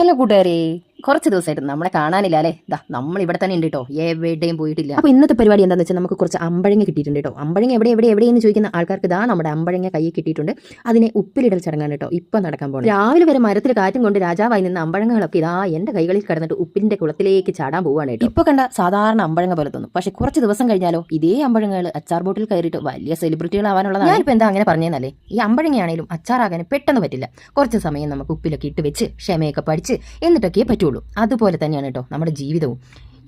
Hello കൂട്ടുകാരെ, കുറച്ച് ദിവസമായിട്ട് നമ്മളെ കാണാനില്ല അല്ലേ? നമ്മൾ ഇവിടെ തന്നെ ഉണ്ട് കേട്ടോ, എവിടെയും പോയിട്ടില്ല. അപ്പോൾ ഇന്നത്തെ പരിപാടി എന്താണെന്ന് വെച്ചാൽ നമുക്ക് കുറച്ച് അമ്പഴങ്ങ കിട്ടിയിട്ടുണ്ട് കേട്ടോ. അമ്പഴങ്ങ എവിടെയെന്ന് ചോദിക്കുന്ന ആൾക്കാർക്ക് നമ്മുടെ അമ്പഴങ്ങ കയ്യിൽ കിട്ടിയിട്ടുണ്ട്. അതിനെ ഉപ്പിലിടൽ ചടങ്ങാണ് കേട്ടോ ഇപ്പം നടക്കാൻ പോകുന്നത്. രാവിലെ വരെ മരത്തിൽ കാറ്റും കൊണ്ട് രാജാവായി നിന്ന് അമ്പഴങ്ങളൊക്കെ എൻ്റെ കൈകളിൽ കിടന്നിട്ട് ഉപ്പിന്റെ കുളത്തിലേക്ക് ചാടാൻ പോവുകയാണ് കേട്ടോ. ഇപ്പോൾ കണ്ട സാധാരണ അമ്പഴങ്ങ പോലെ തോന്നും, പക്ഷേ കുറച്ച് ദിവസം കഴിഞ്ഞാലോ ഇതേ അമ്പഴങ്ങൾ അച്ചാർ ബോട്ടിൽ കയറിയിട്ട് വലിയ സെലിബ്രിറ്റികളാവാനുള്ളതാണ്. ഞാനിപ്പോൾ എന്താ അങ്ങനെ പറഞ്ഞേന്നല്ലേ, ഈ അമ്പഴങ്ങയാണേലും അച്ചാറാകാൻ പെട്ടെന്ന് പറ്റില്ല. കുറച്ച് സമയം നമുക്ക് ഉപ്പിലൊക്കെ ഇട്ട് വെച്ച് ക്ഷമയൊക്കെ പഠിച്ച് എന്നിട്ടൊക്കെ പറ്റുള്ളൂ. അതുപോലെ തന്നെയാണ് കേട്ടോ നമ്മുടെ ജീവിതവും.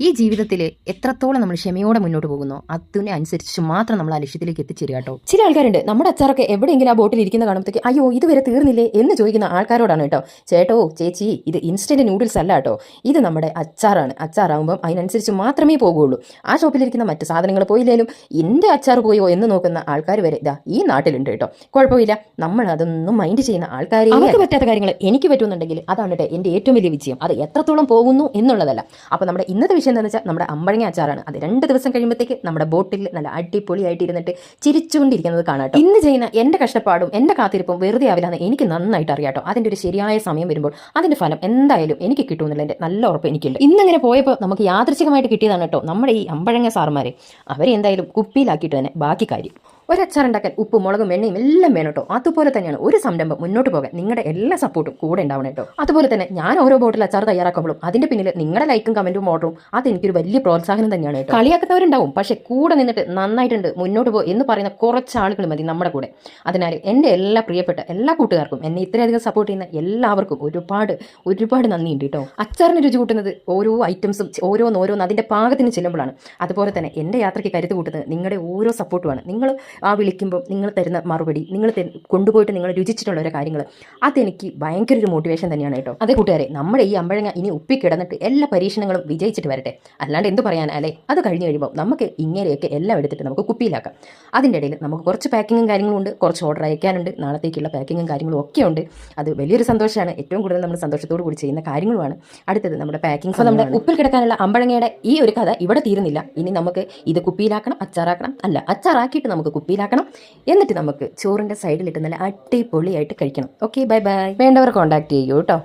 ഈ ജീവിതത്തിൽ എത്രത്തോളം നമ്മൾ ക്ഷമയോടെ മുന്നോട്ട് പോകുന്നോ അതിനനുസരിച്ച് മാത്രം നമ്മൾ ആ ലക്ഷ്യത്തിലേക്ക് എത്തിച്ചേരുക കേട്ടോ. ചില ആൾക്കാരുണ്ട് നമ്മുടെ അച്ചാറൊക്കെ എവിടെയെങ്കിലും ആ ബോട്ടിൽ ഇരിക്കുന്ന കാണുമ്പോഴത്തേക്ക് അയ്യോ ഇതുവരെ തീർന്നില്ലേ എന്ന് ചോദിക്കുന്ന ആൾക്കാരോടാണ് കേട്ടോ. ചേട്ടോ ചേച്ചി, ഇത് ഇൻസ്റ്റന്റ് നൂഡിൽസ് അല്ല കേട്ടോ, ഇത് നമ്മുടെ അച്ചാറാണ്. അച്ചാറാകുമ്പം അതിനനുസരിച്ച് മാത്രമേ പോകുള്ളൂ. ആ ഷോപ്പിലിരിക്കുന്ന മറ്റ് സാധനങ്ങൾ പോയില്ലേലും എൻ്റെ അച്ചാർ പോയോ എന്ന് നോക്കുന്ന ആൾക്കാർ വരെ ഈ നാട്ടിലുണ്ട് കേട്ടോ. കുഴപ്പമില്ല, നമ്മൾ അതൊന്നും മൈൻഡ് ചെയ്യുന്ന ആൾക്കാരെ അവർക്ക് പറ്റാത്ത കാര്യങ്ങൾ എനിക്ക് പറ്റുന്നുണ്ടെങ്കിൽ അതാണ് കേട്ടോ എൻ്റെ ഏറ്റവും വലിയ വിജയം. അത് എത്രത്തോളം പോകുന്നു എന്നുള്ളതല്ല. അപ്പോൾ നമ്മുടെ ഇന്നത്തെ വിഷയം എന്താണെന്ന് വെച്ചാൽ നമ്മുടെ അമ്പഴങ്ങ അച്ചാറാണ്. അത് 2 ദിവസം കഴിയുമ്പോഴത്തേക്ക് നമ്മുടെ ബോട്ടിൽ നല്ല അടിപൊളിയായിട്ട് ഇരുന്നിട്ട് ചിരിച്ചുകൊണ്ടിരിക്കുന്നത് കാണാട്ടോ. ഇന്ന് ചെയ്യുന്ന എൻ്റെ കഷ്ടപ്പാടും എൻ്റെ കാത്തിരിപ്പും വെറുതെ ആവില്ലാന്ന് എനിക്ക് നന്നായിട്ട് അറിയാട്ടോ. അതിൻ്റെ ഒരു ശരിയായ സമയം വരുമ്പോൾ അതിൻ്റെ ഫലം എന്തായാലും എനിക്ക് കിട്ടുമെന്നുള്ള എൻ്റെ നല്ല ഉറപ്പ് എനിക്കുണ്ട്. ഇന്നിങ്ങനെ പോയപ്പോൾ നമുക്ക് യാദൃച്ഛികമായിട്ട് കിട്ടിയതാണ് കേട്ടോ നമ്മുടെ ഈ അമ്പഴങ്ങ സാറുമാരെ. അവരെ എന്തായാലും കുപ്പിയിലാക്കിയിട്ട് തന്നെ ബാക്കി കാര്യം. ഒരച്ചാർ ഉണ്ടാക്കാൻ ഉപ്പും മുളകും എണ്ണയും എല്ലാം വേണം കേട്ടോ. അതുപോലെ തന്നെയാണ് ഒരു സംരംഭം മുന്നോട്ട് പോകാൻ നിങ്ങളുടെ എല്ലാ സപ്പോർട്ടും കൂടെ ഉണ്ടാവണം കേട്ടോ. അതുപോലെ തന്നെ ഞാൻ ഓരോ ബോട്ടിൽ അച്ചാർ തയ്യാറാക്കുമ്പോഴും അതിന്റെ പിന്നിൽ നിങ്ങളുടെ ലൈക്കും കമന്റും ഓർഡറും അതെനിക്കൊരു വലിയ പ്രോത്സാഹനം തന്നെയാണ് കേട്ടോ. കളിയാക്കുന്നവരുണ്ടാവും, പക്ഷെ കൂടെ നിന്നിട്ട് നന്നായിട്ടുണ്ട് മുന്നോട്ട് പോകും എന്ന് പറയുന്ന കുറച്ച് ആളുകൾ മതി നമ്മുടെ കൂടെ. അതിനാൽ എൻ്റെ എല്ലാ പ്രിയപ്പെട്ട എല്ലാ കൂട്ടുകാർക്കും എന്നെ ഇത്രയധികം സപ്പോർട്ട് ചെയ്യുന്ന എല്ലാവർക്കും ഒരുപാട് നന്ദിയുണ്ട് കേട്ടോ. അച്ചാറിന് രുചി കൂട്ടുന്നത് ഓരോ ഐറ്റംസും ഓരോന്ന് അതിന്റെ പാകത്തിന് ചെല്ലുമ്പോഴാണ്. അതുപോലെ തന്നെ എൻ്റെ യാത്രയ്ക്ക് കരുത്ത് കൂട്ടുന്നത് നിങ്ങളുടെ ഓരോ സപ്പോർട്ടുമാണ്. നിങ്ങൾ ആ വിളിക്കുമ്പോൾ നിങ്ങൾ തരുന്ന മറുപടി, നിങ്ങൾ കൊണ്ടുപോയിട്ട് നിങ്ങൾ രുചിച്ചിട്ടുള്ള ഓരോ കാര്യങ്ങൾ, അതെനിക്ക് ഭയങ്കര ഒരു മോട്ടിവേഷൻ തന്നെയാണ് കേട്ടോ. അതേ കൂട്ടുകാരെ, നമ്മുടെ ഈ അമ്പഴങ്ങ ഇനി ഉപ്പി കിടന്നിട്ട് എല്ലാ പരീക്ഷണങ്ങളും വിജയിച്ചിട്ട് വരട്ടെ. അല്ലാണ്ട് എന്ത് പറയാനാ അല്ലേ? അത് കഴിഞ്ഞ് കഴിയുമ്പോൾ നമുക്ക് ഇങ്ങനെയൊക്കെ എല്ലാം എടുത്തിട്ട് നമുക്ക് കുപ്പിയിലാക്കാം. അതിൻ്റെ ഇടയിൽ നമുക്ക് കുറച്ച് പാക്കിങ്ങും കാര്യങ്ങളും ഉണ്ട്, കുറച്ച് ഓർഡർ അയക്കാനുണ്ട്, നാളത്തേക്കുള്ള പാക്കിങ്ങും കാര്യങ്ങളും ഒക്കെ ഉണ്ട്. അത് വലിയൊരു സന്തോഷമാണ്. ഏറ്റവും കൂടുതൽ നമ്മൾ സന്തോഷത്തോടു കൂടി ചെയ്യുന്ന കാര്യങ്ങളുമാണ്. അടുത്തത് നമ്മുടെ പാക്കിംഗ്. അപ്പോൾ നമ്മുടെ ഉപ്പിൽ കിടക്കാനുള്ള അമ്പഴങ്ങയുടെ ഈ ഒരു കഥ ഇവിടെ തീരുന്നില്ല. ഇനി നമുക്ക് ഇത് കുപ്പിയിലാക്കണം, അച്ചാറാക്കിയിട്ട് നമുക്ക് കുപ്പിയിലാക്കണം. എന്നിട്ട് നമുക്ക് ചോറിൻ്റെ സൈഡിലിട്ട് നല്ല അടിപൊളിയായിട്ട് കഴിക്കണം. Okay, bye bye. വേണ്ടവർ കോൺടാക്ട് ചെയ്യൂ കേട്ടോ.